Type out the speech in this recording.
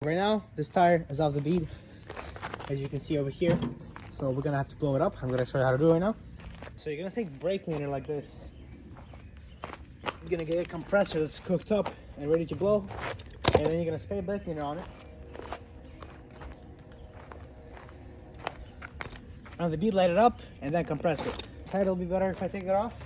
Right now, this tire is off the bead, as you can see over here. So we're gonna have to blow it up. I'm gonna show you how to do it right now. So you're gonna take brake cleaner like this. You're gonna get a compressor that's cooked up and ready to blow. And then you're gonna spray brake cleaner on it. On the bead, light it up, and then compress it. This side will be better if I take it off.